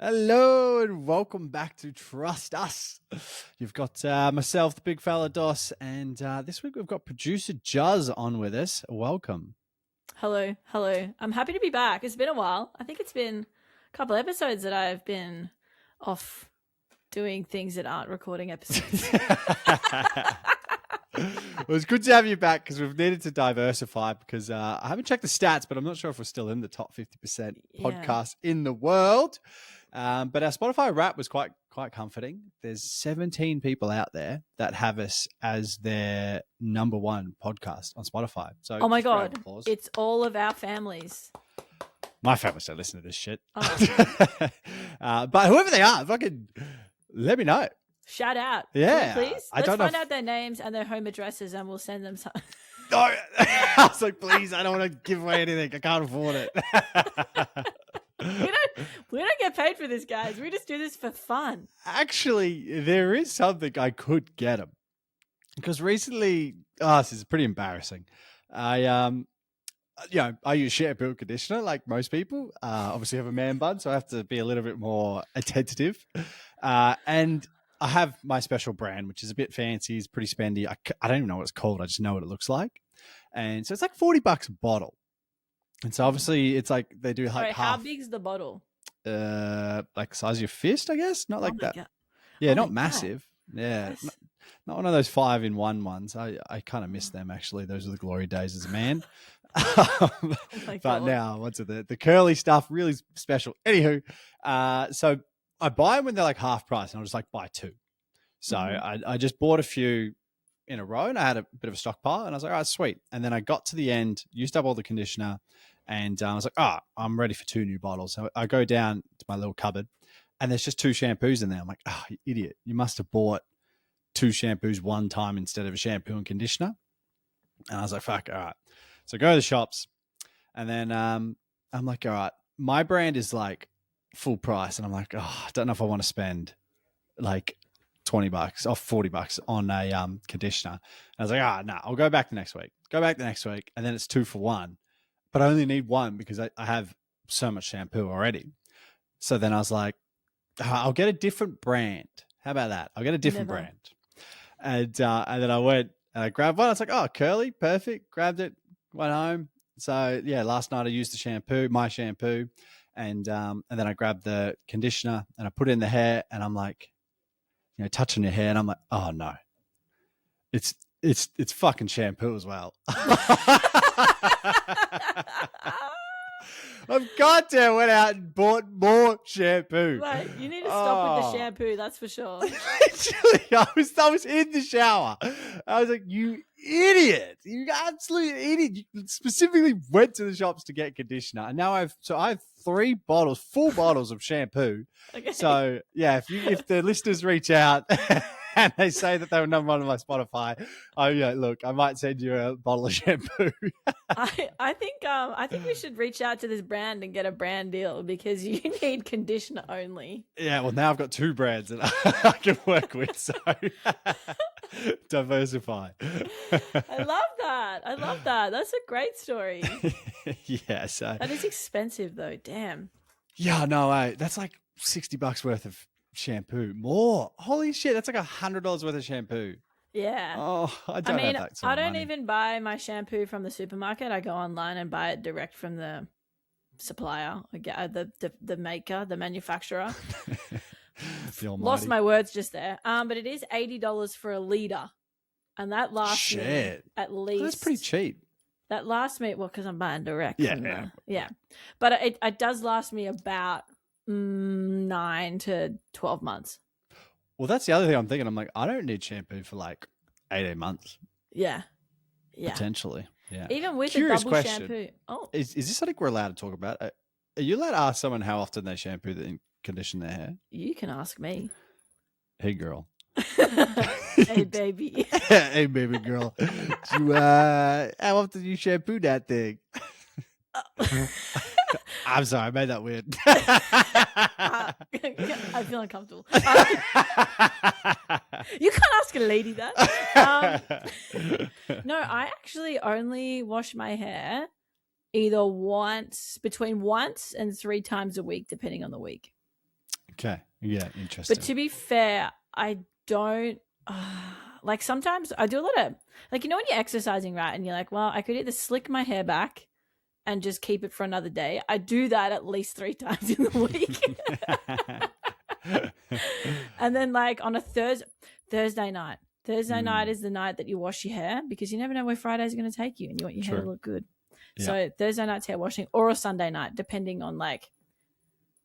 Hello and welcome back to Trust Us. You've got myself, the big fella Dos, and this week we've got producer Juzz on with us. Welcome. Hello. I'm happy to be back. It's been a while. I think it's been a couple episodes that I've been off doing things that aren't recording episodes. Well, it's good to have you back because we've needed to diversify because I haven't checked the stats, but I'm not sure if we're still in the top 50% podcast in the world. But our Spotify rap was quite comforting. There's 17 people out there that have us as their number one podcast on Spotify. So, oh my God, it's all of our families. My families don't listen to this shit. Oh. But whoever they are, fucking let me know. Shout out. Yeah. Please. Let's find out their names and their home addresses and we'll send them some. No, I was like, please, I don't want to give away anything. I can't afford it. We don't get paid for this, guys. We just do this for fun. Actually, there is something I could get them. Because recently, this is pretty embarrassing. I use shampoo and conditioner like most people. Obviously, I have a man bun, so I have to be a little bit more attentive. And I have my special brand, which is a bit fancy. It's pretty spendy. I don't even know what it's called. I just know what it looks like. And so it's like $40 a bottle. And so obviously it's like they do like Sorry, half. how big's the bottle? Like size of your fist, I guess. Not like that. God. Yeah, not massive. God. Yeah, not one of those 5-in-1 ones. I kind of miss them actually. Those are the glory days as a man. But now, what's it? The curly stuff, really special. Anywho, so I buy them when they're like half price, and I'll just like buy two. So I just bought a few in a row, and I had a bit of a stockpile, and I was like, all right, sweet. And then I got to the end, used up all the conditioner, and I was like, I'm ready for 2 new bottles. So I go down to my little cupboard, and there's just 2 shampoos in there. I'm like, you idiot. You must have bought 2 shampoos one time instead of a shampoo and conditioner. And I was like, fuck, all right. So I go to the shops, and then I'm like, all right, my brand is like full price. And I'm like, I don't know if I want to spend like $20 or $40 on a conditioner. And I was like, no, I'll go back the next week. And then it's 2 for 1. But I only need 1 because I have so much shampoo already. So then I was like, I'll get a different brand. How about that? I'll get a different brand. And then I went and I grabbed one. I was like, curly, perfect. Grabbed it, went home. So yeah, last night I used my shampoo, and then I grabbed the conditioner and I put it in the hair, and I'm like, touching your hair, and I'm like, oh no, it's fucking shampoo as well. I've goddamn went out and bought more shampoo. Right, you need to stop with the shampoo, that's for sure. Literally, I was in the shower. I was like, you idiot. You absolute idiot. You specifically went to the shops to get conditioner. And now I have 3 bottles, full bottles of shampoo. Okay. So yeah, if the listeners reach out and they say that they were number 1 on my Spotify, look, I might send you a bottle of shampoo. I think we should reach out to this brand and get a brand deal because you need conditioner only. Yeah, well now I've got 2 brands that I can work with, so diversify. I love that. That's a great story. Yeah, so that is expensive though. Damn. Yeah, no, that's like $60 worth of shampoo. More. Holy shit, that's like $100 worth of shampoo. Yeah. Oh, I don't have that sort I of don't money. even buy my shampoo from the supermarket. I go online and buy it direct from the supplier, the maker, the manufacturer. Lost my words just there. But it is $80 for a liter, and that lasts me at least. Well, that's pretty cheap. That lasts me because I'm buying direct. Yeah. But it does last me about 9 to 12 months. Well, that's the other thing I'm thinking. I'm like, I don't need shampoo for like 18 months. Yeah. Potentially. Yeah. Even with a double shampoo. Oh. Is this something we're allowed to talk about? Are you allowed to ask someone how often they shampoo and condition their hair? You can ask me. Hey, girl. Hey, baby. Hey, baby girl. How often do you shampoo that thing? I'm sorry, I made that weird. I feel uncomfortable. You can't ask a lady that. No, I actually only wash my hair either between once and 3 times a week, depending on the week. Okay. Yeah, interesting. But to be fair, I don't like sometimes I do a lot of like, you know, when you're exercising, right? And you're like, well, I could either slick my hair back and just keep it for another day. I do that at least 3 times in the week. And then like on a Thursday night is the night that you wash your hair because you never know where Friday's going to take you and you want your hair to look good. Yeah. So Thursday night's hair washing or a Sunday night, depending on like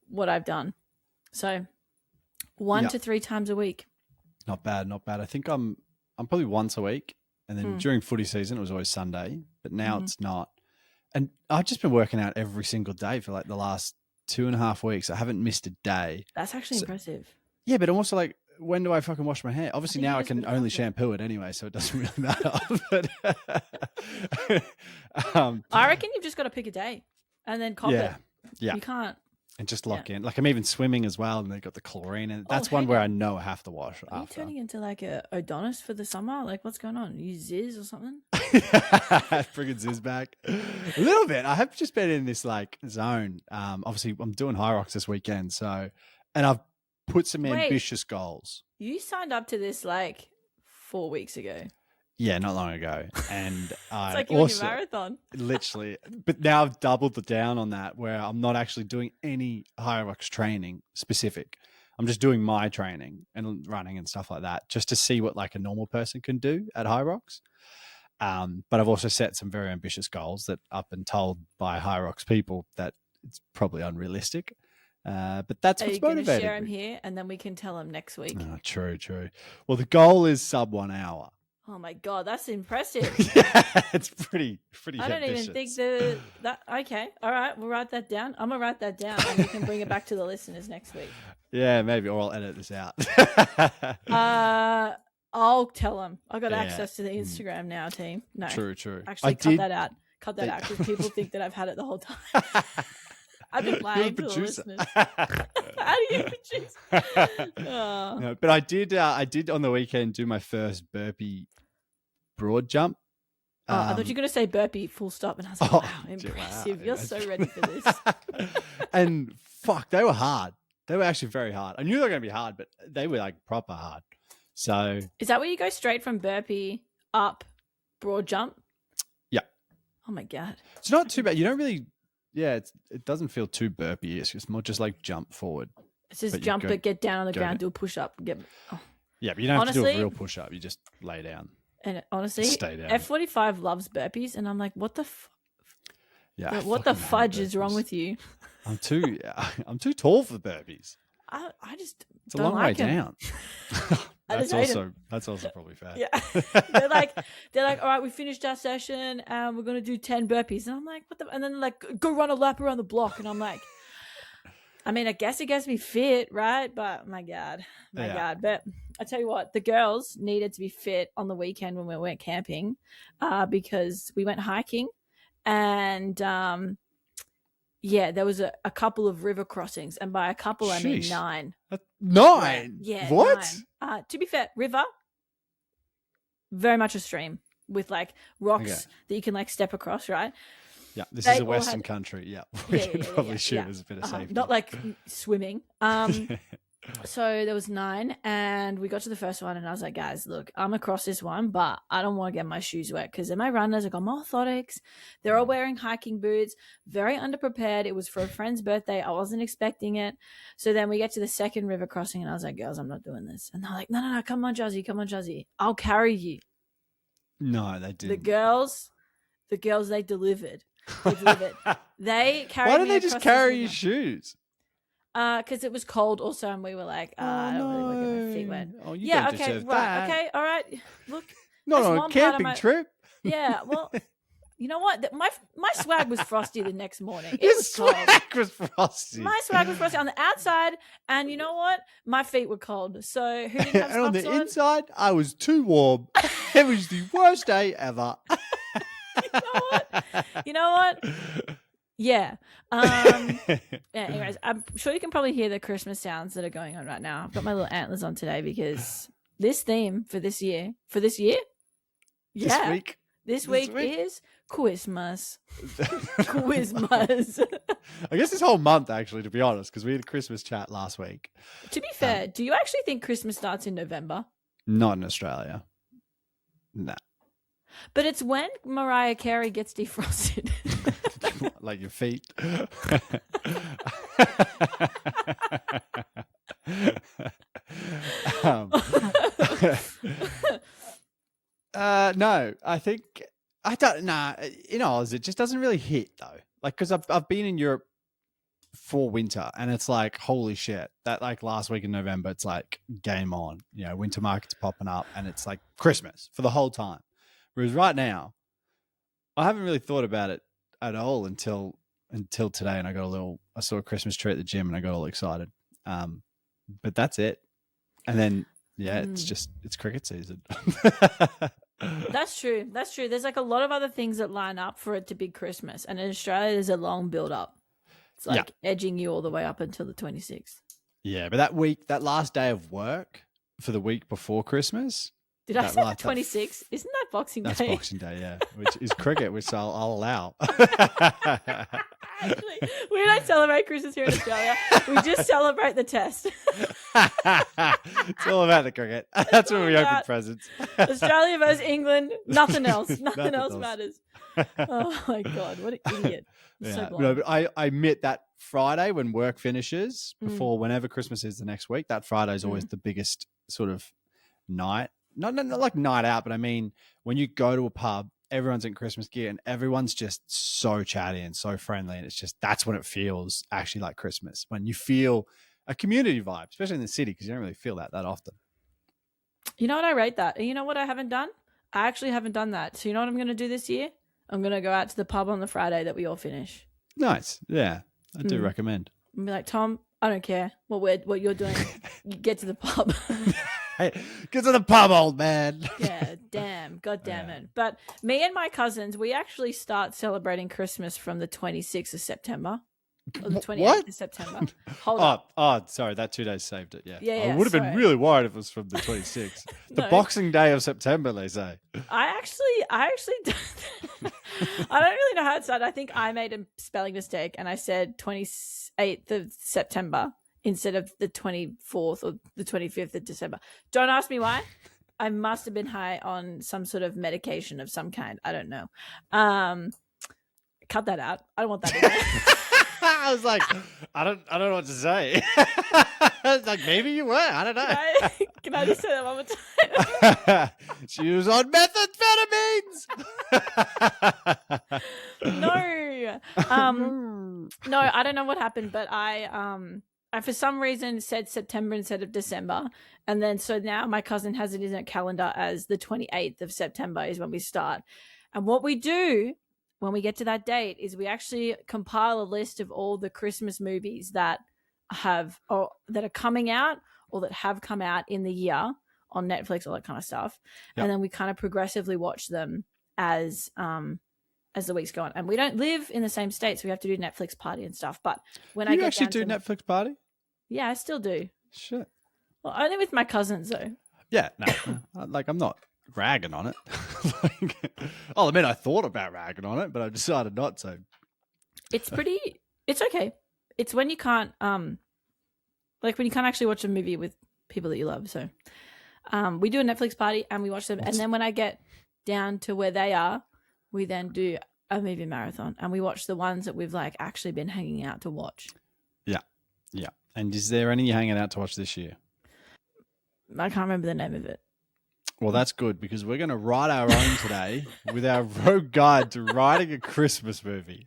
what I've done. So 1 to 3 times a week. Not bad. I think I'm probably once a week, and then during footy season it was always Sunday, but now it's not. And I've just been working out every single day for like the last 2.5 weeks. I haven't missed a day. That's actually impressive. Yeah, but I'm also like, when do I fucking wash my hair? Obviously now I can only shampoo it anyway, so it doesn't really matter. But I reckon you've just got to pick a day and then cop it. Yeah. You can't. And just lock in. Like I'm even swimming as well, and they've got the chlorine, and that's one where I know I have to wash. Are you turning into like a Adonis for the summer? Like what's going on? Are you Juzz or something? Bringing Juzz back a little bit. I have just been in this like zone. Obviously, I'm doing High Rocks this weekend, and I've put some ambitious goals. You signed up to this like 4 weeks ago. Yeah, not long ago. And I it's like you also, marathon. Literally. But now I've doubled down on that where I'm not actually doing any High Rocks training specific. I'm just doing my training and running and stuff like that just to see what like a normal person can do at High Rocks. But I've also set some very ambitious goals that I've been told by High Rocks people that it's probably unrealistic. But that's what's motivating me. Are you going to share them here and then we can tell them next week? Oh, true. Well, the goal is sub 1 hour. Oh my God, that's impressive. Yeah, it's pretty I don't ambitious. even think that okay. All right, we'll write that down. I'm gonna write that down and we can bring it back to the listeners next week. Yeah, maybe, or I'll edit this out. I'll tell them. I got access to the Instagram now, team. No. True. Actually, cut that out. Cut that out because people think that I've had it the whole time. I've been lying to the listeners. How do you produce? No, but I did on the weekend do my first burpee broad jump. I thought you were going to say burpee full stop, and I was like, wow, impressive. Wow. You're so ready for this. And fuck, they were hard. They were actually very hard. I knew they were going to be hard, but they were like proper hard. So is that where you go straight from burpee up broad jump? Yeah. Oh my God. It's not too bad. You don't really, it doesn't feel too burpee. It's more just like jump forward. It says jump, but get down on the ground, do a push up. Yeah, but you don't have to do a real push up. You just lay down. And honestly, stay down. F45 loves burpees, and I'm like, what the what the fudge is wrong with you? I'm too tall for burpees. I just it's a long way down. That's also probably fair. Yeah, they're like, all right, we finished our session, and we're gonna do 10 burpees, and I'm like, what the? And then like, go run a lap around the block, and I'm like, I mean, I guess it gets me fit, right? But my God. But I tell you what, the girls needed to be fit on the weekend when we went camping, because we went hiking, and there was a couple of river crossings, and by a couple I mean 9. 9? Yeah. What? 9. To be fair, river, very much a stream with like rocks that you can like step across, right? Yeah, this is a Western country. Yeah, we can probably shoot as a bit of safety. Not like swimming. So there was 9, and we got to the first one, and I was like, guys, look, I'm across this one, but I don't want to get my shoes wet because they're my runners. I got my orthotics. They're all wearing hiking boots. Very underprepared. It was for a friend's birthday. I wasn't expecting it. So then we get to the second river crossing, and I was like, girls, I'm not doing this. And they're like, no, come on, Juzzy. I'll carry you. No, they didn't. The girls, they delivered. They carried. Why did they just carry your shoes? Because it was cold also, and we were like, I don't really want to get my feet wet. Oh, you don't deserve that. Okay, all right. Look, not on a camping trip. Yeah, well, you know what? My swag was frosty the next morning. Your swag was frosty. My swag was frosty on the outside, and you know what? My feet were cold. So who didn't have and on the inside, I was too warm. It was the worst day ever. You know what? Yeah. Anyways, I'm sure you can probably hear the Christmas sounds that are going on right now. I've got my little antlers on today because this theme for this year, this week is Christmas. Christmas. I guess this whole month, actually, to be honest, because we had a Christmas chat last week. To be fair, do you actually think Christmas starts in November? Not in Australia. No. But it's when Mariah Carey gets defrosted. Like your feet. No, I think I don't. Nah, in Oz, it just doesn't really hit though. Like, because I've been in Europe for winter, and it's like, holy shit, that like last week in November, it's like game on. You know, winter markets popping up, and it's like Christmas for the whole time. Whereas right now, I haven't really thought about it at all until today, and I saw a Christmas tree at the gym, and I got all excited. But that's it. And then it's cricket season. That's true. There's like a lot of other things that line up for it to be Christmas, and in Australia, there's a long build up. It's like edging you all the way up until the 26th. Yeah, but that last day of work for the week before Christmas. Did I say the 26th? Isn't that Boxing Day? That's Boxing Day, yeah. Which is cricket, which I'll allow. Actually, we don't celebrate Christmas here in Australia. We just celebrate the test. It's all about the cricket. That's when we open presents. Australia versus England. Nothing else. Nothing else matters. Oh my God, what an idiot. Yeah. So no, but I admit that Friday when work finishes, before whenever Christmas is the next week, that Friday is always the biggest sort of night. Not like night out, but I mean, when you go to a pub, everyone's in Christmas gear and everyone's just so chatty and so friendly. And it's just, that's when it feels actually like Christmas, when you feel a community vibe, especially in the city, because you don't really feel that often. You know what? I rate that. And you know what I haven't done? I actually haven't done that. So you know what I'm going to do this year? I'm going to go out to the pub on the Friday that we all finish. Nice. Yeah. I do recommend. And be like, Tom, I don't care what you're doing. You get to the pub. Hey, get to the pub, old man. Yeah, damn. God damn it. But me and my cousins, we actually start celebrating Christmas from the 26th of September. Or the 28th of September. Hold up. Oh, sorry. That 2 days saved it. Yeah. Yeah, I would have been really worried if it was from the 26th. The Boxing Day of September, they say. I actually don't. I don't really know how it started. I think I made a spelling mistake and I said 28th of September instead of the 24th or the 25th of December. Don't ask me why. I must have been high on some sort of medication of some kind. I don't know. Cut that out. I don't want that in there. I was like, I don't know what to say. Like, maybe you were. I don't know. Can I just say that one more time? She was on methamphetamines. No, I don't know what happened, but I for some reason said September instead of December, and then so now my cousin has it in her calendar as the 28th of September is when we start. And what we do when we get to that date is we actually compile a list of all the Christmas movies that are coming out or that have come out in the year on Netflix, all that kind of stuff. Yep. And then we kind of progressively watch them as the weeks go on. And we don't live in the same state, so we have to do Netflix party and stuff. But when I get actually do Netflix party? Yeah, I still do. Shit. Well, only with my cousins though. Yeah, no. Like, I'm not ragging on it. I'll admit I thought about ragging on it, but I decided not to. It's okay. It's when you can't when you can't actually watch a movie with people that you love. So we do a Netflix party and we watch them. And then when I get down to where they are, we then do a movie marathon and we watch the ones that we've like actually been hanging out to watch. Yeah. And is there any you're hanging out to watch this year? I can't remember the name of it. Well, that's good because we're going to write our own today with our road guide to writing a Christmas movie.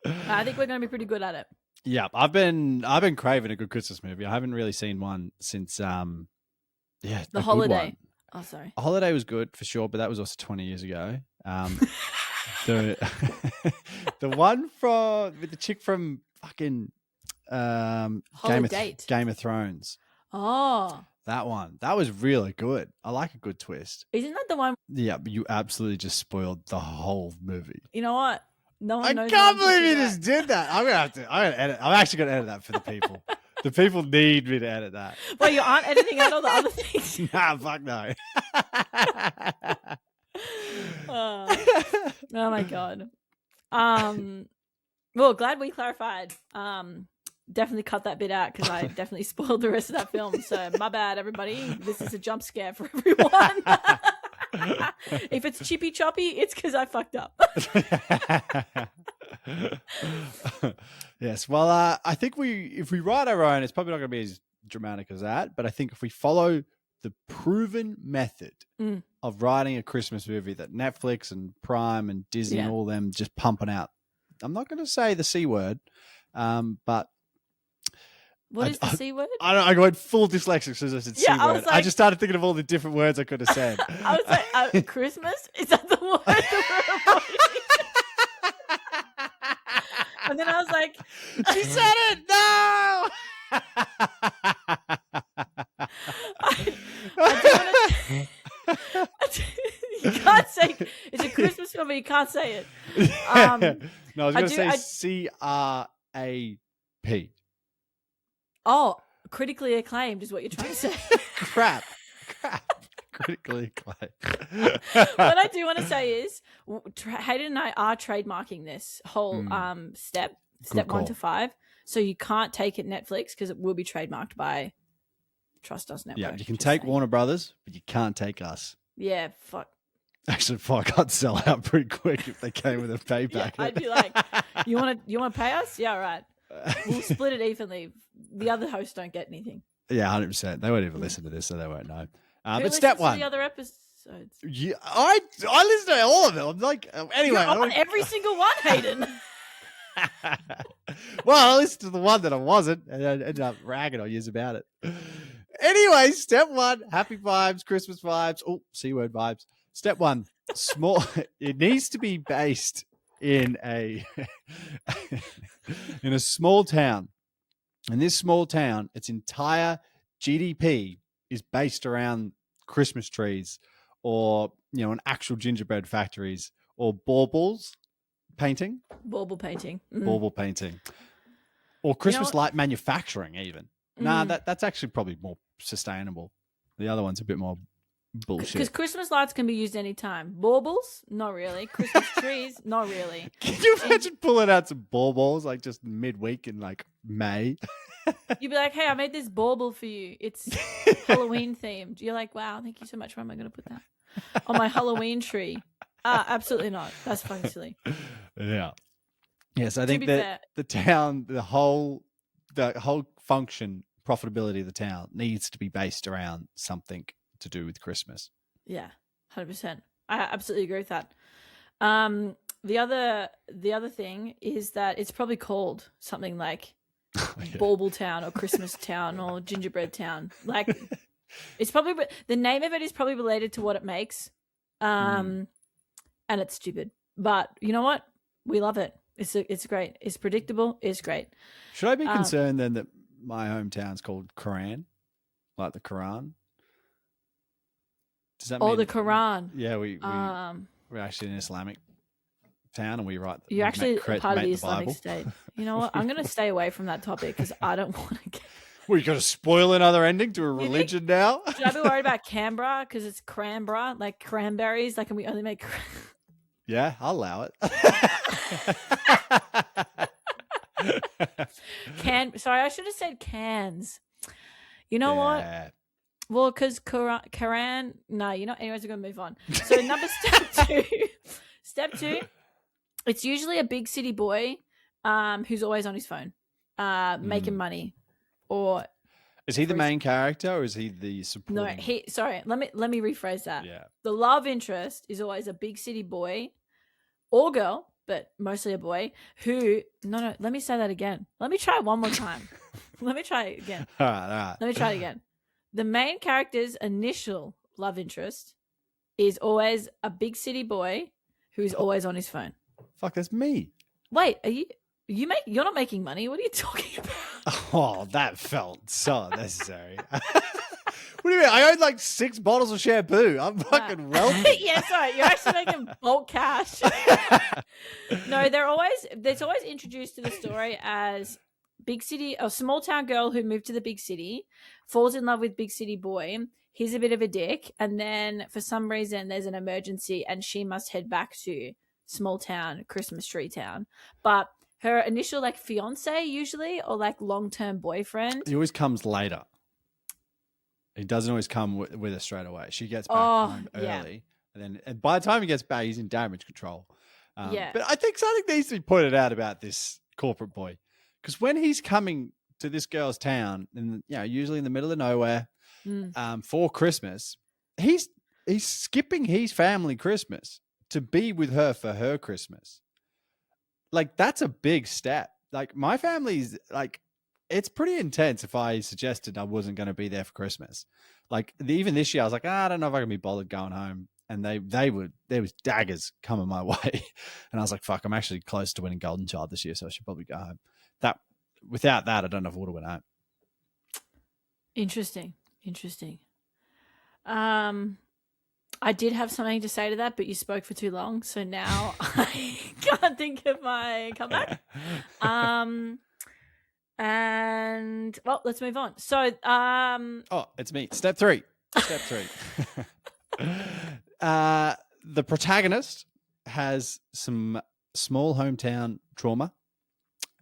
I think we're going to be pretty good at it. Yeah, I've been craving a good Christmas movie. I haven't really seen one since The Holiday. Oh, sorry. A Holiday was good for sure, but that was also 20 years ago. The one with the chick from fucking Game of Thrones. Oh. That one. That was really good. I like a good twist. Isn't that the one? Yeah, but you absolutely just spoiled the whole movie. You know what? No one knows. I can't believe you just did that. I'm gonna edit. I'm actually gonna edit that for the people. The people need me to edit that. Well, you aren't editing out all the other things. Nah, fuck no. Oh my God. Well, glad we clarified. Definitely cut that bit out because I definitely spoiled the rest of that film. So my bad, everybody. This is a jump scare for everyone. If it's chippy choppy, it's because I fucked up. Yes. Well, I think if we write our own, it's probably not going to be as dramatic as that. But I think if we follow the proven method of writing a Christmas movie that Netflix and Prime and Disney and all them just pumping out, I'm not going to say the C word, but what is the C word? I don't know. I went full dyslexic as I said C word. I just started thinking of all the different words I could have said. I was like, Christmas? Is that the word that we're avoiding? And then I was like, she said it. No. You can't say it's a Christmas film, but you can't say it. No, I was going to say CRAP. Oh, critically acclaimed is what you're trying to say. Crap. Critically acclaimed. What I do want to say is, Hayden and I are trademarking this whole step 1 to 5. So you can't take it Netflix because it will be trademarked by Trust Us Network. Yeah, you can take Warner Brothers, but you can't take us. Yeah, fuck. Actually, fuck, I'd sell out pretty quick if they came with a payback. Yeah, I'd be like, you want to pay us? Yeah, right. We'll split it evenly. The other hosts don't get anything. Yeah, 100%. They won't even listen to this, so they won't know. But step 1. The other episodes. Yeah, I listen to all of them. I'm like, anyway, you're on every single one, Hayden. Well, I listened to the one that I wasn't, and I ended up ragging on you about it. Anyway, step 1, happy vibes, Christmas vibes. Oh, C word vibes. Step 1, small. It needs to be based in a small town. And this small town, its entire GDP is based around Christmas trees, or an actual gingerbread factories, or baubles painting. Bauble painting. Bauble painting. Or Christmas light manufacturing even. Nah, that's actually probably more sustainable. The other one's a bit more bullshit. Because Christmas lights can be used anytime. Baubles? Not really. Christmas trees? Not really. Can you imagine pulling out some baubles like just midweek in like May? You'd be like, hey, I made this bauble for you. It's Halloween themed. You're like, wow, thank you so much. Where am I going to put that? On my Halloween tree. Absolutely not. That's fucking silly. Yeah. Yes, I think that the town, the whole function, profitability of the town needs to be based around something to do with Christmas. Yeah, 100%. I absolutely agree with that. The other thing is that it's probably called something like Bauble Town or Christmas Town or Gingerbread Town. Like, it's probably the name of it is probably related to what it makes, and it's stupid. But you know what? We love it. It's great. It's predictable. It's great. Should I be concerned then that my hometown's called Quran, like the Quran? Does that mean the Quran? Yeah, we're actually an Islamic town, and we write. You're actually part of the Islamic State. You know what? I'm going to stay away from that topic because I don't want to get. Well, you got to spoil another ending to a religion now. Should I be worried about Canberra because it's cranberry, like cranberries? Like, can we only make? Yeah, I'll allow it. Sorry, I should have said cans. You know what? Well, because Quran. No, you're not. Anyways, we're gonna move on. So step 2. Step 2. It's usually a big city boy, who's always on his phone, making money, or. Is he the main character, or is he the supporting? No, Sorry, let me rephrase that. Yeah. The love interest is always a big city boy, or girl, but mostly a boy. Who? No. Let me say that again. Let me try it one more time. Let me try it again. All right. Let me try it again. The main character's initial love interest is always a big city boy who's always on his phone. Fuck, that's me. Wait, you're not making money. What are you talking about? Oh, that felt so unnecessary. What do you mean? I own like 6 bottles of shampoo. I'm fucking wealthy. Yeah, sorry. You're actually making bulk cash. No, it's always introduced to the story as big city or small town girl who moved to the big city, falls in love with big city boy. He's a bit of a dick, and then for some reason there's an emergency and she must head back to small town Christmas tree town. But her initial like fiance usually or like long-term boyfriend, he always comes later. He doesn't always come with her straight away. She gets back home early, and by the time he gets back, he's in damage control. But I think something needs to be pointed out about this corporate boy, because when he's coming to this girl's town, and usually in the middle of nowhere, for Christmas, he's skipping his family Christmas to be with her for her Christmas. Like, that's a big step. Like, my family's like, it's pretty intense if I suggested I wasn't going to be there for Christmas. Like, even this year, I was like, I don't know if I can be bothered going home. And there was daggers coming my way. And I was like, fuck, I'm actually close to winning Golden Child this year, so I should probably go home. Without that, I don't know if I would have went home. Interesting. I did have something to say to that, but you spoke for too long, so now I can't think of my comeback. And well, let's move on. So, it's me. Step three. The protagonist has some small hometown trauma.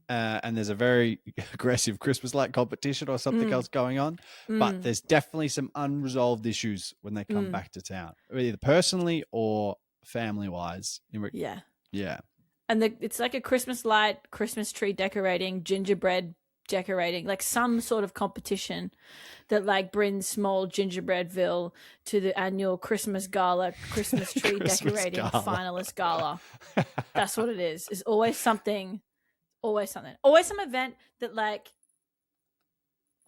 And there's a very aggressive Christmas light competition or something else going on. But there's definitely some unresolved issues when they come back to town, either personally or family-wise. Yeah. And it's like a Christmas light, Christmas tree decorating, gingerbread decorating, like some sort of competition that like brings small gingerbreadville to the annual Christmas gala, Christmas tree decorating finalist gala. That's what it is. It's always something. Always some event that like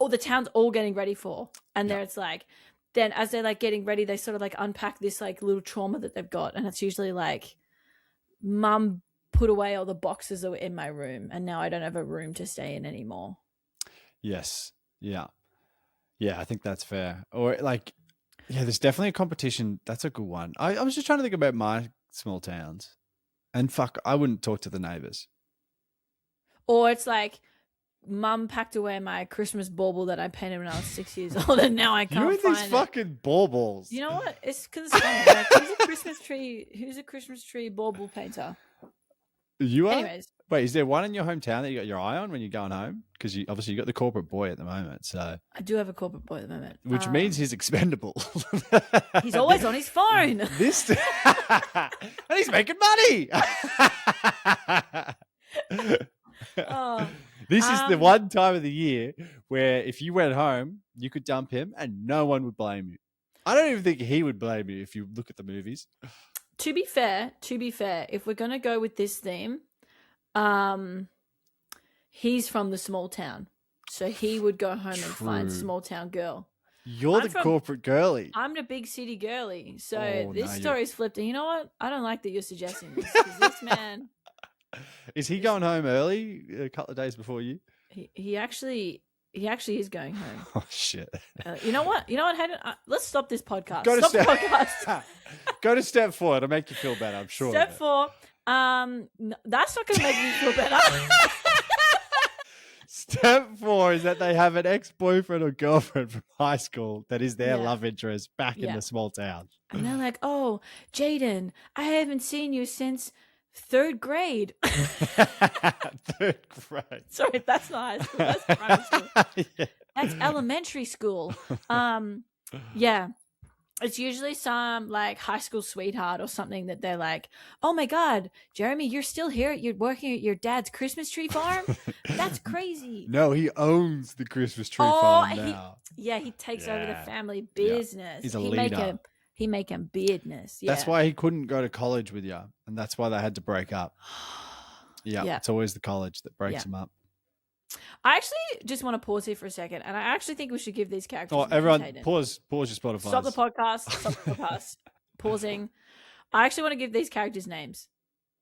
all the town's all getting ready for. And there it's like, then as they're like getting ready, they sort of like unpack this like little trauma that they've got. And it's usually like, mum put away all the boxes that were in my room and now I don't have a room to stay in anymore. Yes. Yeah. Yeah, I think that's fair. Or like, there's definitely a competition. That's a good one. I was just trying to think about my small towns. And fuck, I wouldn't talk to the neighbors. Or it's like, mum packed away my Christmas bauble that I painted when I was 6 years old, and now I can't find it. You and these fucking baubles. You know what? It's because it's funny. Like, who's a Christmas tree bauble painter? You are? Anyways. Wait, is there one in your hometown that you got your eye on when you're going home? Because you got the corporate boy at the moment. So I do have a corporate boy at the moment. Which means he's expendable. He's always on his phone. And he's making money. This is the one time of the year where if you went home, you could dump him and no one would blame you. I don't even think he would blame you if you look at the movies. To be fair, if we're going to go with this theme, he's from the small town. So he would go home and find small town girl. You're the corporate girly. I'm the big city girly. So this story's flipped. And you know what? I don't like that you're suggesting this, because this man... Is he going home early a couple of days before you? He actually is going home. Oh, shit. You know what, Hayden? Let's stop this podcast. Go to step 4. It'll make you feel better, I'm sure. Step 4. That's not going to make me feel better. Step 4 is that they have an ex-boyfriend or girlfriend from high school that is their love interest back in the small town. And they're like, oh, Jaden, I haven't seen you since... 3rd grade. 3rd grade. Sorry, that's not high school. That's primary school. That's elementary school. Yeah. It's usually some like high school sweetheart or something that they're like, oh my God, Jeremy, you're still here. You're working at your dad's Christmas tree farm? That's crazy. No, he owns the Christmas tree farm now. He takes over the family business. He's a leader. He making business. Yeah. That's why he couldn't go to college with you. And that's why they had to break up. Yeah. It's always the college that breaks him up. I actually just want to pause here for a second. And I actually think we should give these characters... Oh, everyone, pause your Spotify. Stop the podcast. Pausing. I actually want to give these characters names.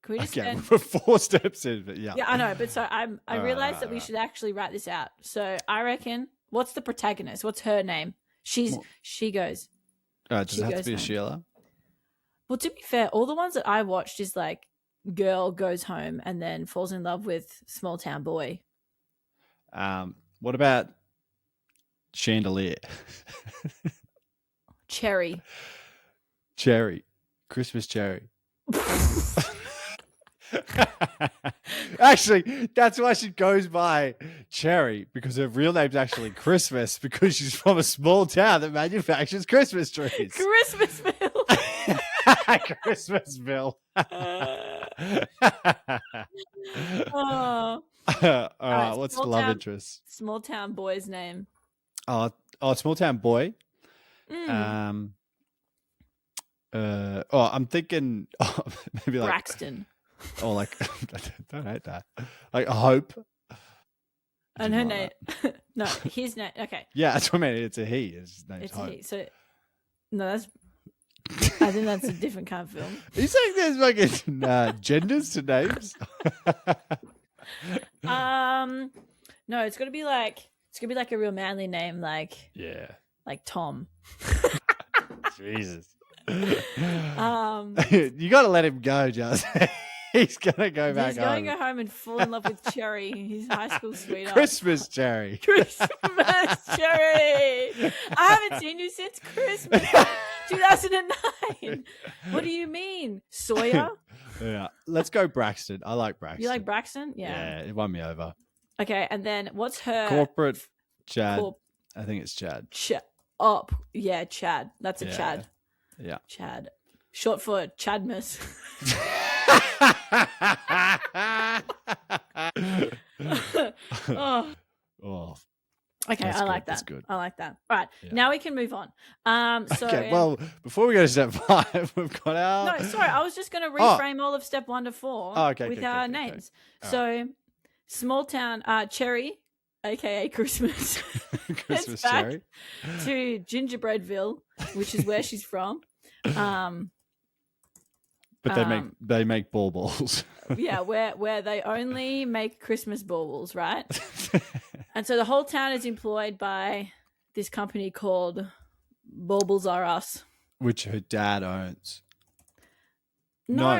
Can we just we're 4 steps in, but yeah. Yeah, I know. But so I realized that we should actually write this out. So I reckon, what's the protagonist? What's her name? She goes... does it have to be a Sheila? Well, to be fair, all the ones that I watched is like girl goes home and then falls in love with small town boy. What about chandelier? Cherry. Cherry. Christmas cherry. Actually, that's why she goes by Cherry, because her real name's actually Christmas, because she's from a small town that manufactures Christmas trees. Christmasville. Christmasville. Oh. All right, what's the love interest? Small town boy's name. Oh, small town boy. I'm thinking maybe like Braxton. Oh, like don't hate that. Like Hope. And her name. No, his name. Okay. Yeah, that's what I mean. It's a he. His name's It's Hope. a he. So no, that's. I think that's a different kind of film. Are you saying there's like genders to names? No, it's gonna be like a real manly name, like Tom. Jesus. You got to let him go, Juzz. He's gonna go back. He's going to go home and fall in love with Cherry, his high school sweetheart. Christmas Cherry. Christmas Cherry. I haven't seen you since Christmas 2009. What do you mean, Sawyer? Yeah, let's go Braxton. I like Braxton. You like Braxton? Yeah, it won me over. Okay, and then what's her corporate Chad? I think it's Chad. Yeah, Chad. That's a Chad. Yeah, Chad. Short for Chadmas. Oh. Okay, I like that. That's good. I like that. All right, now we can move on. Okay, well, before we go to step 5, we've got our... No, sorry, I was just going to reframe all of step 1 to 4 with our names. So, small town Cherry, aka Christmas. Christmas Cherry. To Gingerbreadville, which is where she's from. But they make baubles. Yeah, where they only make Christmas baubles, right? And so the whole town is employed by this company called Baubles Are Us, which her dad owns. No.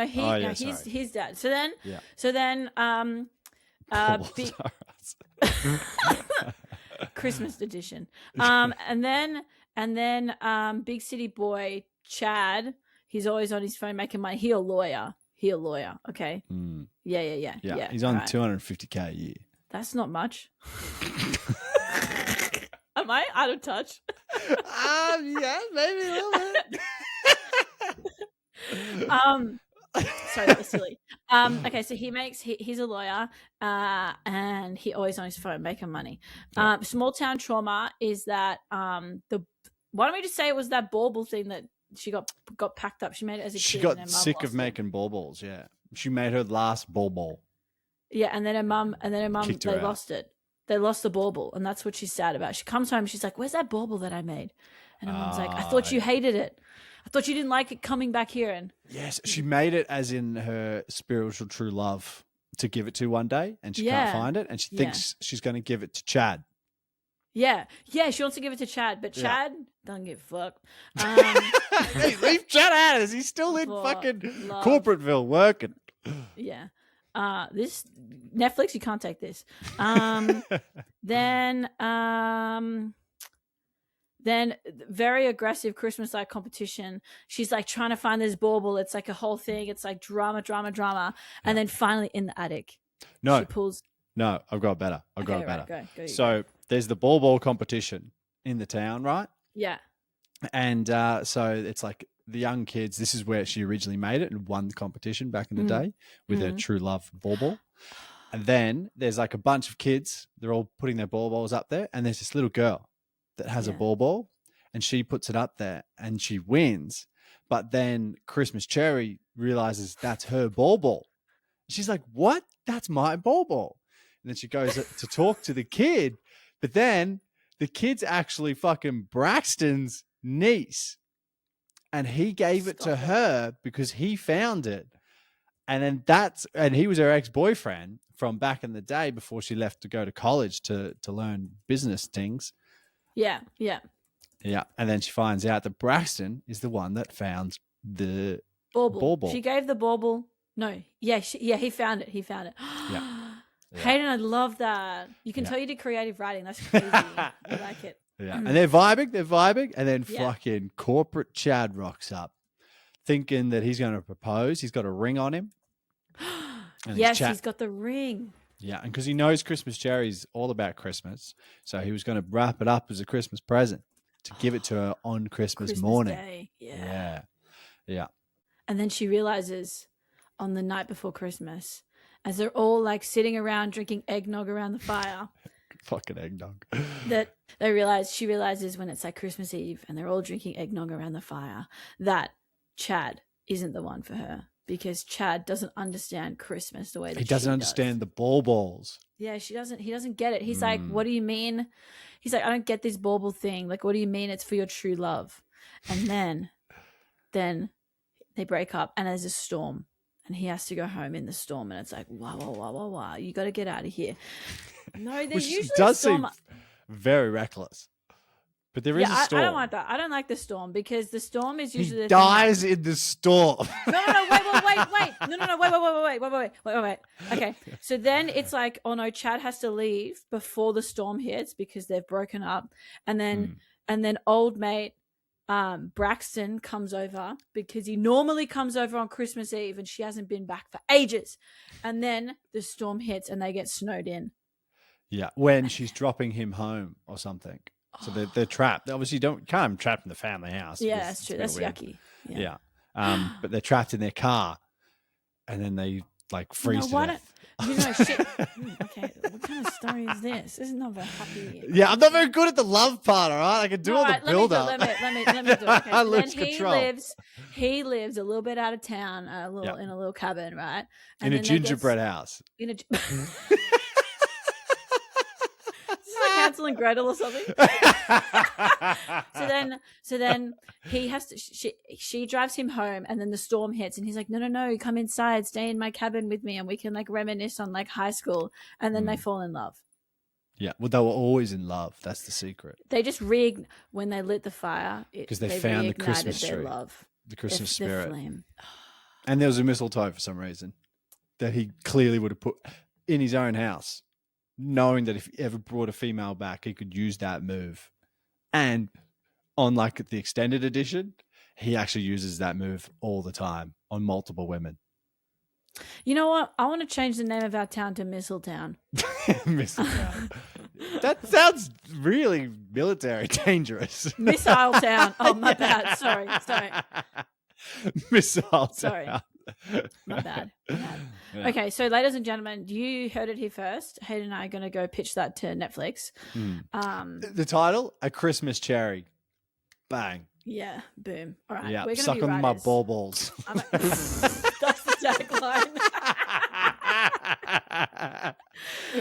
His dad. So then, Baubles Are Us. Christmas edition. And then Big City Boy Chad. He's always on his phone making money. He a lawyer. Okay. Yeah. He's on $250K a year. That's not much. Am I out of touch? Yeah, maybe a little bit. Sorry, that was silly. Okay, so he's a lawyer, and he always on his phone making money. Small town trauma is that why don't we just say it was that bauble thing that she got packed up. She made it as a kid. She got sick of making baubles. Yeah, she made her last bauble. Yeah, and then her mum, they lost it. They lost the bauble, and that's what she's sad about. She comes home, she's like, "Where's that bauble that I made?" And her mum's like, "I thought you hated it. I thought you didn't like it coming back here." And yes, she made it as in her spiritual true love to give it to one day, and she can't find it, and she thinks she's going to give it to Chad. Yeah, she wants to give it to Chad, but Chad doesn't give a fuck. Hey, leave Chad out of this. He's still in fucking Corporateville working. Yeah. This Netflix, you can't take this. Then very aggressive Christmas-like competition. She's like trying to find this bauble. It's like a whole thing. It's like drama. And then finally in the attic. No. She pulls. No, I've got better. Go. So there's the ball competition in the town, right? Yeah. And so it's like the young kids. This is where she originally made it and won the competition back in the day with her true love bauble. And then there's like a bunch of kids. They're all putting their baubles up there. And there's this little girl that has a bauble and she puts it up there and she wins. But then Christmas Cherry realizes that's her bauble. She's like, "What? That's my bauble." And then she goes to talk to the kid. But then the kid's actually fucking Braxton's niece. And he gave it to her because he found it. And then he was her ex-boyfriend from back in the day before she left to go to college to learn business things. Yeah. And then she finds out that Braxton is the one that found the bauble. She gave the bauble. No. Yeah, he found it. Yeah. Yeah. Hayden, I love that. You can tell you did creative writing. That's crazy. I like it. Yeah, and they're vibing, and then fucking corporate Chad rocks up, thinking that he's going to propose. He's got a ring on him. Yes, he's got the ring. Yeah, and because he knows Christmas Cherry's all about Christmas, so he was going to wrap it up as a Christmas present to give it to her on Christmas morning. Day. Yeah. And then she realizes on the night before Christmas, as they're all like sitting around drinking eggnog around the fire. Fucking eggnog. That she realizes when it's like Christmas Eve and they're all drinking eggnog around the fire that Chad isn't the one for her, because Chad doesn't understand Christmas the way that he doesn't understand the balls. Yeah, he doesn't get it. He's like, what do you mean? He's like, I don't get this bauble thing. Like, what do you mean it's for your true love? And then they break up and there's a storm and he has to go home in the storm, and it's like, wow, you got to get out of here. No, there's usually a storm. Seem very reckless. But there is a storm. I don't like that. I don't like the storm, because the storm is usually he dies in the storm. No, wait. No, wait. Okay, so then it's like, oh no, Chad has to leave before the storm hits because they've broken up, and then old mate Braxton comes over because he normally comes over on Christmas Eve, and she hasn't been back for ages, and then the storm hits and they get snowed in. Yeah, when she's dropping him home or something. So they're trapped. They obviously can't be trapped in the family house. Yeah, that's true. That's weird. Yucky. Yeah. But they're trapped in their car, and then they like freeze to death. Shit. Okay, what kind of story is this? This is not very happy. Yeah, I'm not very good at the love part. All right, I can do all the build up. Let me do it. Okay. I lose control. He lives a little bit out of town, in a little cabin, right? And in a gingerbread house. Hansel and Gretel or something. so then he has to. She drives him home, and then the storm hits, and he's like, "No, come inside, stay in my cabin with me, and we can like reminisce on like high school." And then they fall in love. Yeah, well, they were always in love. That's the secret. They just when they lit the fire because they found the Christmas tree, the Christmas spirit, the flame. And there was a mistletoe for some reason that he clearly would have put in his own house, knowing that if he ever brought a female back, he could use that move. And on like the extended edition, he actually uses that move all the time on multiple women. You know what? I want to change the name of our town to Mistletown. Mistletown. That sounds really military dangerous. Missile Town. Oh, my bad. Sorry. Missile Town. Sorry. My bad. Yeah. Okay, so ladies and gentlemen, you heard it here first. Hayden and I are going to go pitch that to Netflix. The title, A Christmas Cherry. Bang. Yeah, boom. All right. Yeah, we're gonna suck on my balls. That's the tagline.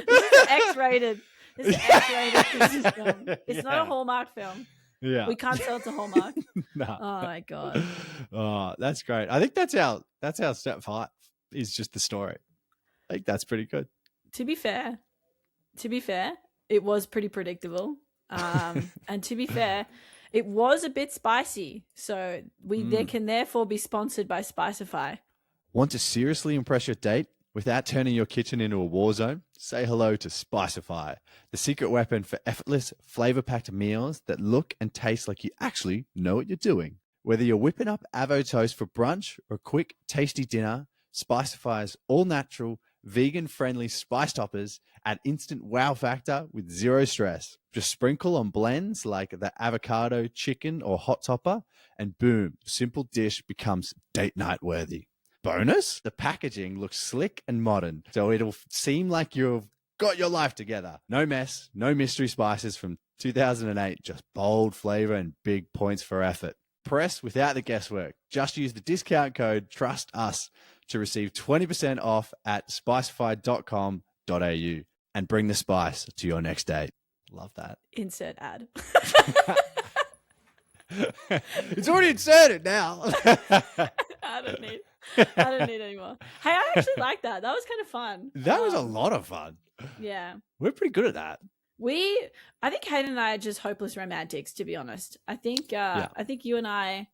This is X-rated. This is X-rated Christmas film. It's not a Hallmark film. Yeah. We can't sell it to Hallmark. No. Oh my God. Oh, that's great. I think that's our step 5 is just the story. I think that's pretty good. To be fair, it was pretty predictable. And to be fair, it was a bit spicy. So they can therefore be sponsored by Spicify. Want to seriously impress your date without turning your kitchen into a war zone? Say hello to Spicify, the secret weapon for effortless, flavor-packed meals that look and taste like you actually know what you're doing. Whether you're whipping up avo toast for brunch or a quick, tasty dinner, Spicify's all-natural, vegan-friendly spice toppers add instant wow factor with zero stress. Just sprinkle on blends like the avocado, chicken, or hot topper, and boom, the simple dish becomes date night worthy. Bonus, the packaging looks slick and modern, so it'll seem like you've got your life together. No mess, no mystery spices from 2008, just bold flavor and big points for effort. Press without the guesswork. Just use the discount code TRUSTUS to receive 20% off at spicify.com.au and bring the spice to your next date. Love that. Insert ad. It's already inserted now. I don't need any more. Hey, I actually like that. That was kind of fun. That was a lot of fun. Yeah. We're pretty good at that. I think Hayden and I are just hopeless romantics, to be honest. I think you and I,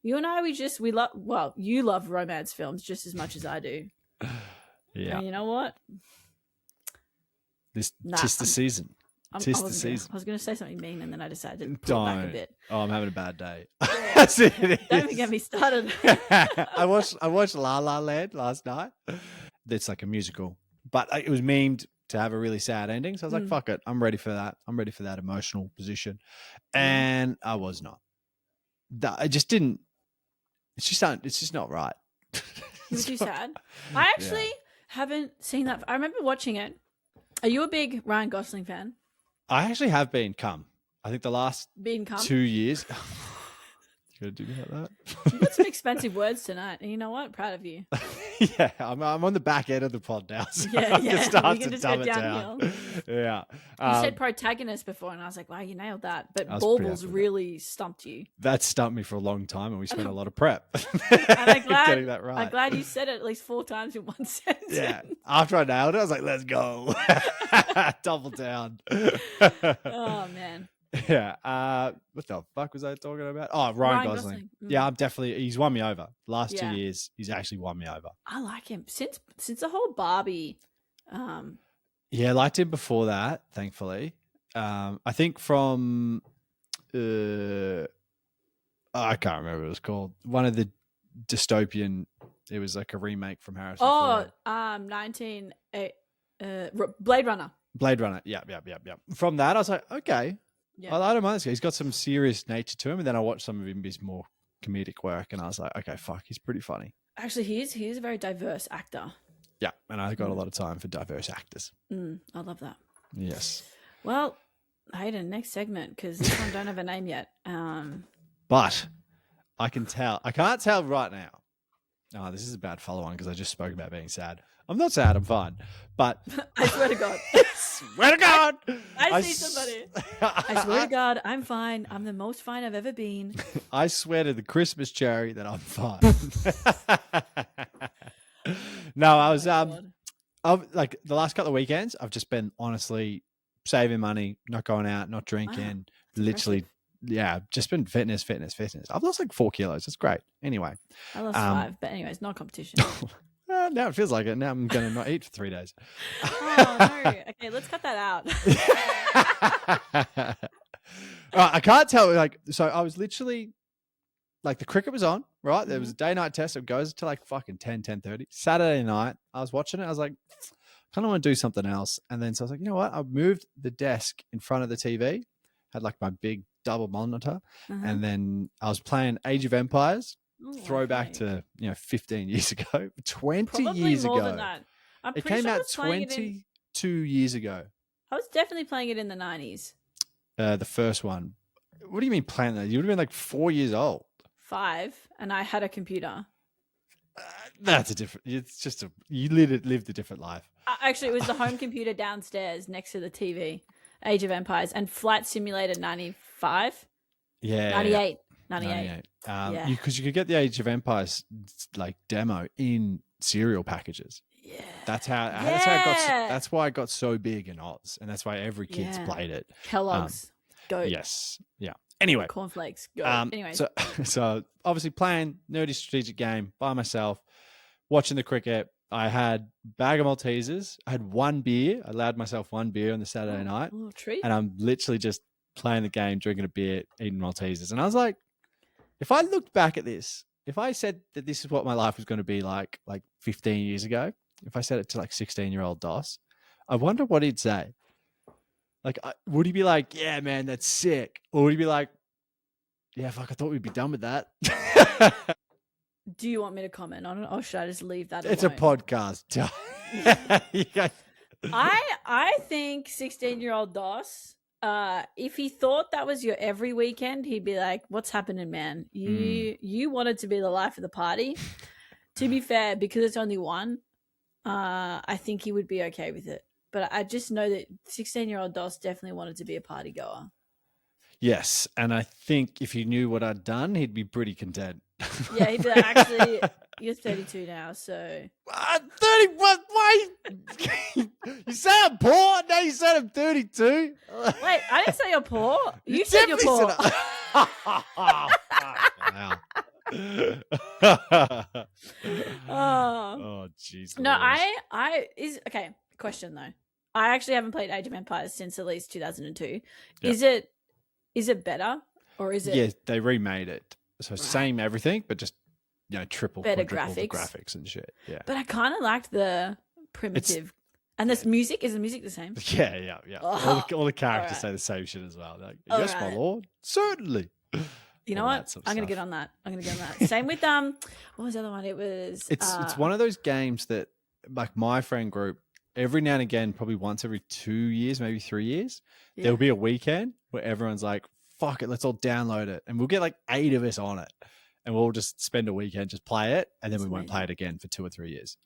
you love romance films just as much as I do. Yeah. And you know what? Tis the season. Tis the season. I was going to say something mean, and then I decided to pull back a bit. Oh, I'm having a bad day. Don't even get me started. I watched La La Land last night. It's like a musical, but it was memed to have a really sad ending. So I was like, fuck it. I'm ready for that. I'm ready for that emotional position. And I was not. I just didn't. It's just not right. Was too sad? I actually haven't seen that. I remember watching it. Are you a big Ryan Gosling fan? I actually have been. I think the last 2 years. You gotta do me like that. You got some expensive words tonight, and you know what? Proud of you. Yeah, I'm on the back end of the pod now. So yeah. We can just go downhill. Yeah. You said protagonist before, and I was like, wow, you nailed that. But baubles really stumped you. That stumped me for a long time, and we spent a lot of prep. And getting that right. I'm glad you said it at least 4 times in one sentence. Yeah. After I nailed it, I was like, let's go. Double down. Oh, man. Yeah. What the fuck was I talking about? Oh, Ryan Gosling. Yeah, he's won me over. Last 2 years, he's actually won me over. I like him since the whole Barbie. Yeah, I liked him before that, thankfully. I think from I can't remember what it was called. One of the dystopian. It was like a remake from Harrison Ford. 19 Blade Runner. Blade Runner. Yeah. From that, I was like, okay. Yeah. I don't mind this guy. He's got some serious nature to him. And then I watched some of his more comedic work, and I was like, okay, fuck, he's pretty funny. Actually, he is a very diverse actor. Yeah, and I got a lot of time for diverse actors. I love that. Yes. Well, Hayden, next segment, because this one don't have a name yet. But I can't tell right now. Oh, this is a bad follow-on because I just spoke about being sad. I'm not sad. I'm fine. But I swear to God. Swear to God. I see somebody. I swear to God, I'm fine. I'm the most fine I've ever been. I swear to the Christmas cherry that I'm fine. No, I was like the last couple of weekends, I've just been honestly saving money, not going out, not drinking, literally. Yeah, just been fitness. I've lost like 4 kilos. It's great. Anyway. I lost 5, but anyways, not competition. Now it feels like it. Now I'm going to not eat for 3 days. Oh, no. Okay, let's cut that out. I can't tell. So I was literally, the cricket was on, right? There was a day-night test. It goes to fucking 10:30. Saturday night, I was watching it. I was like, kind of want to do something else. And then so I was like, you know what? I moved the desk in front of the TV, had my big double monitor, and then I was playing Age of Empires. Throwback to 15 years ago, 20 Probably years more ago. Than that. It came out 22 years ago. I was definitely playing it in the 90s. The first one. What do you mean playing that? You would have been 4 years old. 5, and I had a computer. That's a different. It's just you lived a different life. Actually, it was the home computer downstairs next to the TV. Age of Empires and Flight Simulator 95. Yeah. 98. 98. Because you could get the Age of Empires demo in cereal packages. Yeah. That's how it got. That's why it got so big in Oz, and that's why every kid's played it. Kellogg's, goat. Yes. Yeah. Anyway, cornflakes, goat. Anyway, so obviously playing nerdy strategic game by myself, watching the cricket. I had bag of Maltesers. I had 1 beer. I allowed myself 1 beer on the Saturday night, treat. And I'm literally just playing the game, drinking a beer, eating Maltesers, and I was like, if I looked back at this, if I said that this is what my life was going to be like 15 years ago, if I said it to 16-year-old Doss, I wonder what he'd say. Would he be like, yeah, man, that's sick? Or would he be like, yeah, fuck, I thought we'd be done with that? Do you want me to comment on it, or should I just leave that It's alone? A podcast. I think 16-year-old Doss, if he thought that was your every weekend, he'd be like, what's happening, man? You wanted to be the life of the party. To be fair, because it's only one, I think he would be okay with it. But I just know that 16-year-old Doss definitely wanted to be a party goer. Yes, and I think if he knew what I'd done, he'd be pretty content. Yeah, he'd be like, actually, you're 32 now, so... 30? What? Why? You say I'm poor? Now you said I'm 32? Wait, I didn't say you're poor. You said you're poor. Wow. Oh, jeez. No, okay, question though. I actually haven't played Age of Empires since at least 2002. Yep. Is it better or is it? Yeah, they remade it, so same everything, but just triple, better quadruple the graphics. graphics and shit. Yeah, but I kind of liked the primitive. And this music, is the music the same? Yeah. Oh, all the characters say the same shit as well. Like, yes, my lord, certainly. You know what? I'm gonna get on that. Same with what was the other one? It was. It's one of those games that, like, my friend group, every now and again, probably once every 2 years, maybe 3 years, there'll be a weekend where everyone's like, "Fuck it, let's all download it," and we'll get like 8 of us on it, and we'll just spend a weekend just play it, and then we won't play it again for 2 or 3 years.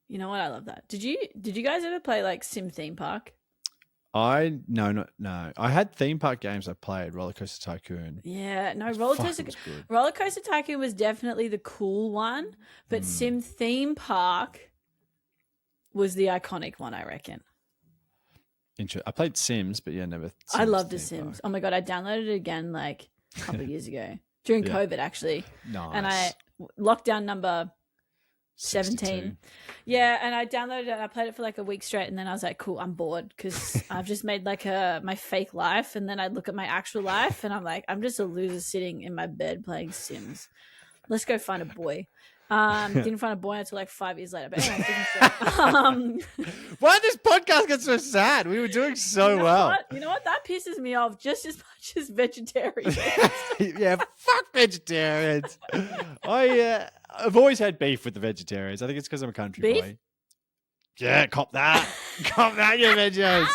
You know what? I love that. Did you guys ever play like Sim Theme Park? No. I had theme park games I played, Roller Coaster Tycoon. Yeah, no, Roller Coaster Tycoon was definitely the cool one, but Sim Theme Park was the iconic one, I reckon. I played Sims, but never. I loved the Sims. Oh my god, I downloaded it again like a couple of years ago during COVID, actually. Nice. And lockdown number 17. 62. Yeah, and I downloaded it and I played it for like a week straight, and then I was like, cool, I'm bored because I've just made like my fake life, and then I look at my actual life and I'm like, I'm just a loser sitting in my bed playing Sims. Let's go find a boy. Didn't find a boy until like 5 years later. But anyway, why did this podcast get so sad? We were doing so well. You know what? That pisses me off just as much as vegetarians. Yeah, fuck vegetarians. I've always had beef with the vegetarians. I think it's because I'm a country boy. Yeah, cop that. Cop that, you veggies.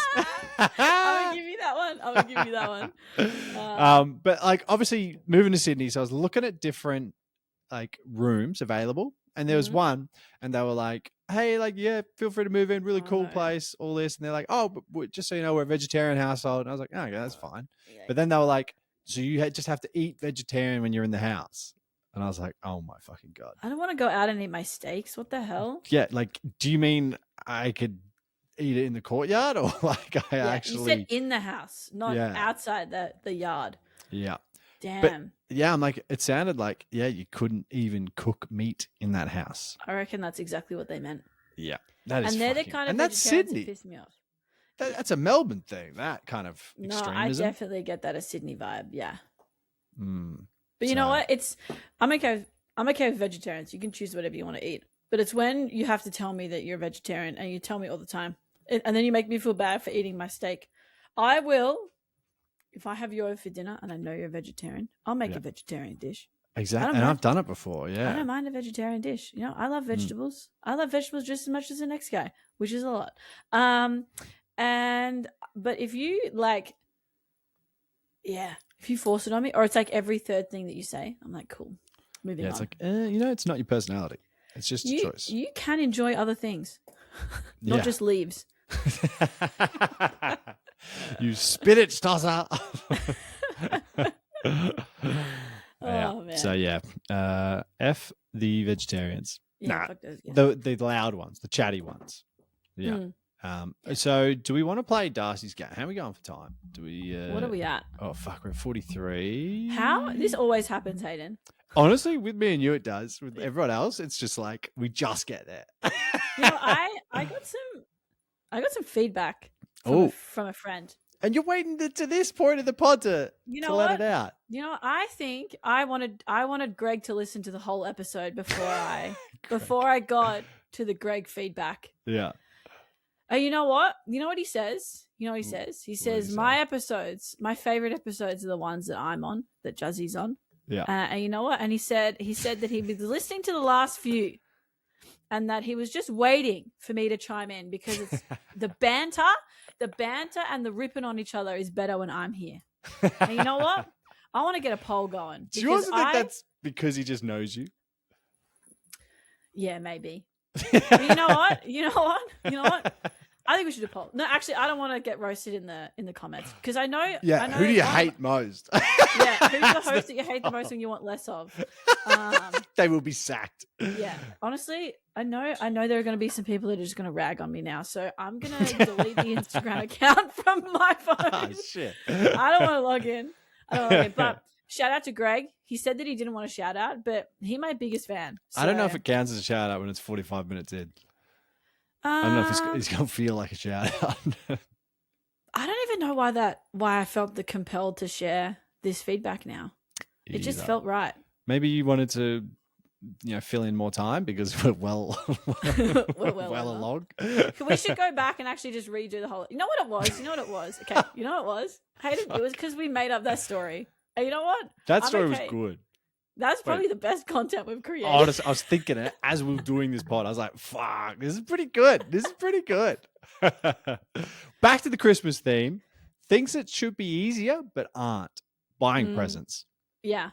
I'm gonna give you that one. But like, obviously moving to Sydney, so I was looking at different like rooms available, and there was one, and they were like, hey, like, yeah, feel free to move in, really cool place, all this, and they're like, oh, but just so you know, we're a vegetarian household. And I was like, oh, yeah, that's fine. But then they were like, so you just have to eat vegetarian when you're in the house. And I was like, oh my fucking god, I don't want to go out and eat my steaks. What the hell? Yeah, like, do you mean I could eat it in the courtyard, or like actually? You said in the house, not outside the yard. Yeah. Damn. But yeah, I'm like, it sounded like, you couldn't even cook meat in that house. I reckon that's exactly what they meant. Yeah, that is. And they're the kind of that's Sydney. Piss me off. That's a Melbourne thing. That kind of extremism. No, I definitely get that a Sydney vibe. Yeah. But you So- know what? I'm okay with vegetarians. You can choose whatever you want to eat. But it's when you have to tell me that you're a vegetarian and you tell me all the time. And then you make me feel bad for eating my steak. I will, if I have you over for dinner and I know you're a vegetarian, I'll make a vegetarian dish. Exactly. And I've done it before. Yeah. I don't mind a vegetarian dish. You know, I love vegetables. I love vegetables just as much as the next guy, which is a lot. But if you like, if you force it on me, or it's like every third thing that you say, I'm like, cool. Moving on. It's like, it's not your personality. It's just a choice. You can enjoy other things, not just leaves. You spinach tosser. Man. So F the vegetarians. Yeah, fuck those, the loud ones, the chatty ones. Yeah. So do we want to play Darcy's game? How are we going for time? Do we? What are we at? Oh fuck, we're at 43. How this always happens, Hayden? Honestly, with me and you, it does. With everyone else, it's just like we just get there. I got some feedback from a friend. And you're waiting to this point of the pod to let it out. You know, I think I wanted Greg to listen to the whole episode before I got to the Greg feedback. Yeah. You know what? You know what he says? He says my favorite episodes are the ones that I'm on, that Juzzy's on. Yeah. And you know what? And he said that he was listening to the last few, and that he was just waiting for me to chime in because it's the banter and the ripping on each other is better when I'm here. And you know what? I want to get a poll going. Do you also think that's because he just knows you? Yeah, maybe. But you know what? I think we should do a poll. No, actually, I don't want to get roasted in the comments because I know. Yeah, who do you hate most? Yeah, who's the host that you hate the most and you want less of? They will be sacked. Yeah, honestly, I know there are going to be some people that are just going to rag on me now, so I'm going to delete the Instagram account from my phone. Oh, shit. I don't want to log in. But shout out to Greg. He said that he didn't want to shout out, but he's my biggest fan. So. I don't know if it counts as a shout out when it's 45 minutes in. I don't know if it's going to feel like a shout out. I don't even know why I felt the compelled to share this feedback now. It just felt right. Maybe you wanted to, fill in more time because we're well along. We should go back and actually just redo the whole. You know what it was? Okay, you know what it was? Hayden, it was because we made up that story. And you know what? That story was good. That's probably the best content we've created. Honestly, I was thinking it as we were doing this pod. I was like, fuck, this is pretty good. Back to the Christmas theme. Things that should be easier but aren't. Buying presents. Yeah.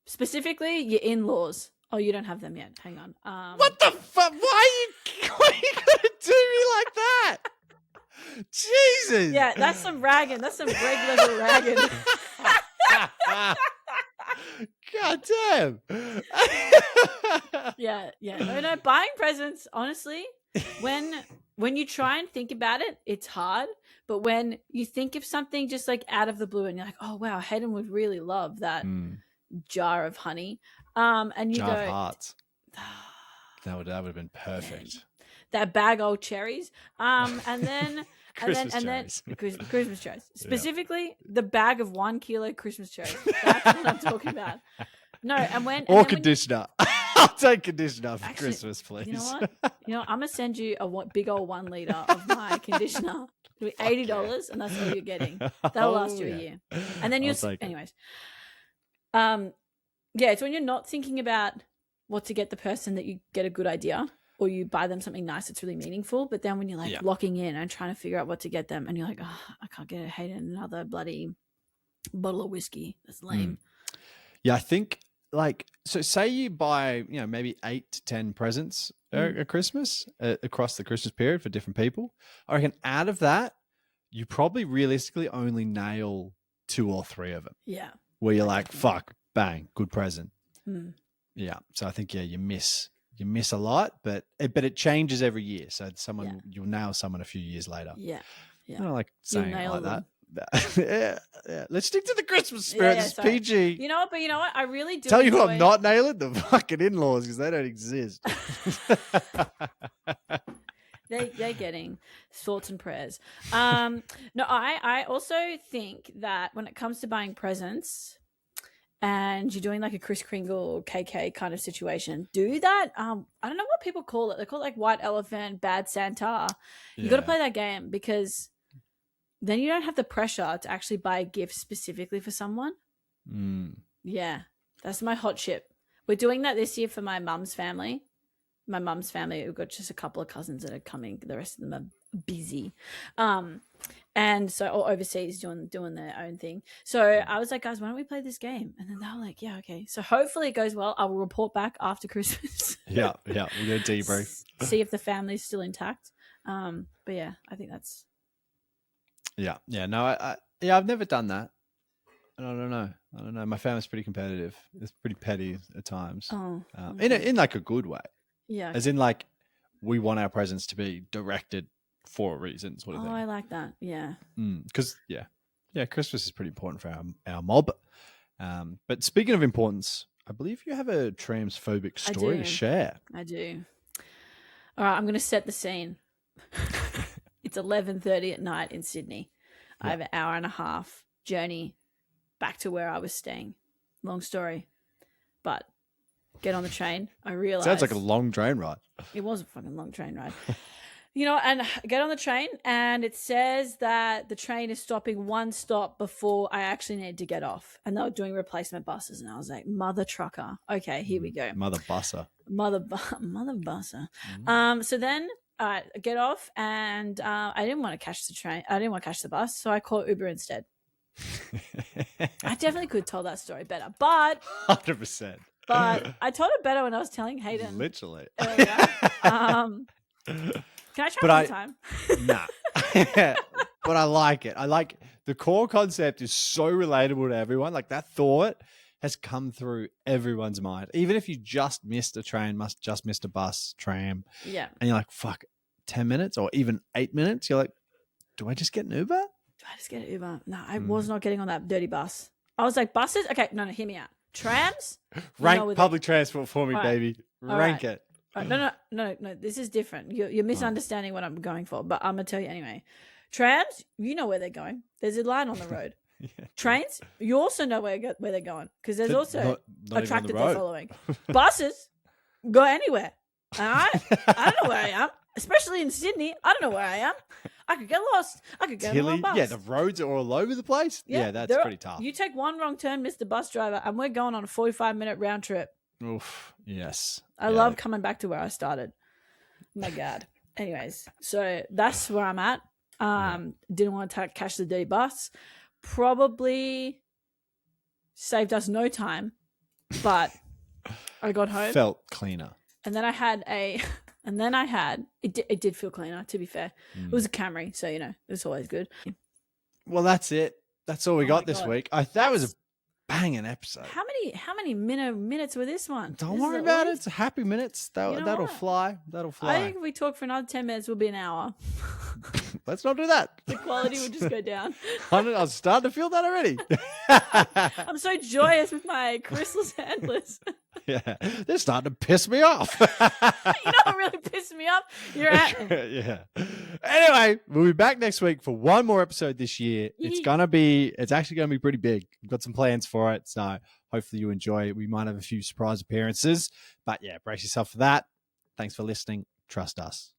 Specifically, your in-laws. Oh, you don't have them yet. Hang on. What the fuck? Why are you going to do me like that? Jesus. Yeah, that's some ragging. That's some regular ragging. God damn. Yeah. No, buying presents, honestly, when you try and think about it, it's hard. But when you think of something just like out of the blue and you're like, oh, wow, Hayden would really love that jar of honey. And you jar go, of hearts. That would have been perfect. Yeah. That bag of cherries. And then Christmas cherries. Specifically, the bag of 1 kilo Christmas cherries. That's what I'm talking about. No, or conditioner. I'll take conditioner for Christmas, please. You know what? I'm gonna send you a big old 1 liter of my conditioner. It'll be $80, and that's all you're getting. That'll last you a year. And then anyways. It's when you're not thinking about what to get the person that you get a good idea, or you buy them something nice that's really meaningful. But then when you're like locking in and trying to figure out what to get them, and you're like, oh, I can't get Hayden another bloody bottle of whiskey. That's lame. Yeah, I think so say you buy, maybe 8 to 10 presents at Christmas across the Christmas period for different people. I reckon out of that, you probably realistically only nail 2 or 3 of them. Yeah. Where you're like, fuck, bang, good present. Yeah. So I think, you miss a lot, but it changes every year. So you'll nail someone a few years later. Yeah. I don't like saying it like that. Yeah. Let's stick to the Christmas spirit. It's PG. You know what? I really do. Tell you who I'm not nailing, the fucking in-laws, because they don't exist. They're getting thoughts and prayers. No, I also think that when it comes to buying presents, and you're doing like a Kris Kringle KK kind of situation, do that. I don't know what people call it. They call it like white elephant, bad Santa. You got to play that game, because then you don't have the pressure to actually buy a gift specifically for someone. Yeah, that's my hot ship. We're doing that this year for my mum's family. We've got just a couple of cousins that are coming. The rest of them are busy. And so, or overseas doing their own thing. So I was like, guys, why don't we play this game? And then they were like, yeah, okay. So hopefully it goes well. I will report back after Christmas. Yeah. We're going to debrief. See if the family's still intact. But yeah, I think that's. Yeah. No, I've never done that. I don't know. My family's pretty competitive. It's pretty petty at times. Oh, okay. In like a good way. Yeah. As in like, we want our presents to be directed for a reason, sort of thing. I like that. Yeah. Because Christmas is pretty important for our mob. But speaking of importance, I believe you have a transphobic story to share. I do. All right, I'm going to set the scene. It's 11:30 at night in Sydney. I have an hour and a half journey back to where I was staying. Long story, but get on the train. I realized sounds like a long train ride. It was a fucking long train ride. And get on the train, and it says that the train is stopping 1 stop before I actually need to get off. And they were doing replacement buses, and I was like, mother trucker. Okay, here we go. Mother busser. Mother busser. So then I get off, and I didn't want to catch the train. I didn't want to catch the bus, so I called Uber instead. I definitely could tell that story better, but 100%. But I told it better when I was telling Hayden. Literally. Can I try one time? Nah. But I like it. I like the core concept is so relatable to everyone. Like that thought has come through everyone's mind. Even if you just missed a train, just missed a bus, tram. Yeah. And you're like, fuck, 10 minutes or even 8 minutes. You're like, do I just get an Uber? Do I just get an Uber? No, I was not getting on that dirty bus. I was like, buses? Okay, no, hear me out. Trams? Rank public transport for me, baby. Rank it. No. This is different. You're misunderstanding what I'm going for, but I'm gonna tell you anyway. Trams, you know where they're going. There's a line on the road. Yeah. Trains, you also know where they're going because there's also a track that they're following. Buses go anywhere. I don't know where I am, especially in Sydney. I don't know where I am. I could get lost. I could get on a bus. Yeah, the roads are all over the place. Yeah, that's pretty tough. You take one wrong turn, Mr. Bus Driver, and we're going on a 45-minute round trip. Oof, yes. I love coming back to where I started. My God. Anyways, so that's where I'm at. Didn't want to catch the dirty bus. Probably saved us no time, but I got home. Felt cleaner. And then I had it did feel cleaner, to be fair. It was a Camry, so, it's always good. Well, that's it. That's all we got this week. That was a banging episode. How many minutes were this one? Don't worry about it. It's happy minutes. That'll fly. That'll fly. I think if we talk for another 10 minutes, we'll be an hour. Let's not do that. The quality will just go down. I was starting to feel that already. I'm so joyous with my crystal sandlers. Yeah, they're starting to piss me off. You know what really pissed me off? You're at Yeah. Anyway, we'll be back next week for one more episode this year. It's actually gonna be pretty big. We've got some plans for it, so hopefully you enjoy it. We might have a few surprise appearances, but yeah, brace yourself for that. Thanks for listening. Trust us.